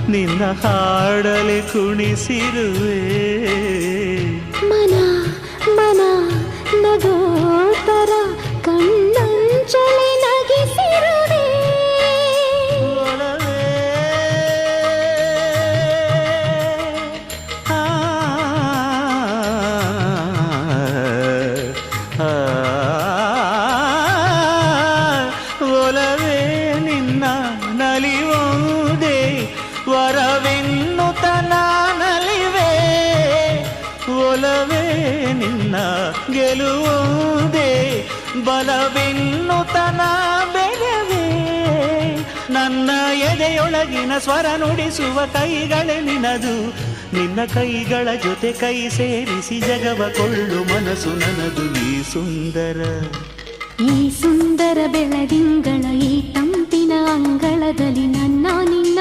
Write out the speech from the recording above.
ನಿನ್ನ ಹಾಡಲೆ ಕುಣಿಸಿರುವೆ ಮನ ಮನ ನಗೋತರ ಕಣ್ಣಂಚಲೆ ನಗಿಸಿರುವೆ ಒಲವೇ ಆ, ಆ, ಒಲವೇ ನಿನ್ನ ನಲಿಯುವುದೇ ವರವೆನ್ನುತ್ತ ನಾನಲಿವೆ ಒಲವೇ ನಿನ್ನ ಗೆಲುವುದೇ ಬಲವೆನ್ನುತ್ತ ನಾ ಬೆರವೇ ನನ್ನ ಎದೆಯೊಳಗಿನ ಸ್ವರ ನುಡಿಸುವ ಕೈಗಳೇ ನಿನದು ನಿನ್ನ ಕೈಗಳ ಜೊತೆ ಕೈ ಸೇರಿಸಿ ಜಗವ ಕೊಳ್ಳು ಮನಸ್ಸು ನನ್ನದು ಈ ಸುಂದರ ಬೆಳದಿಂಗಳ ಈ ತಂಪಿನ ಅಂಗಳದಲ್ಲಿ ನನ್ನ ನಿನ್ನ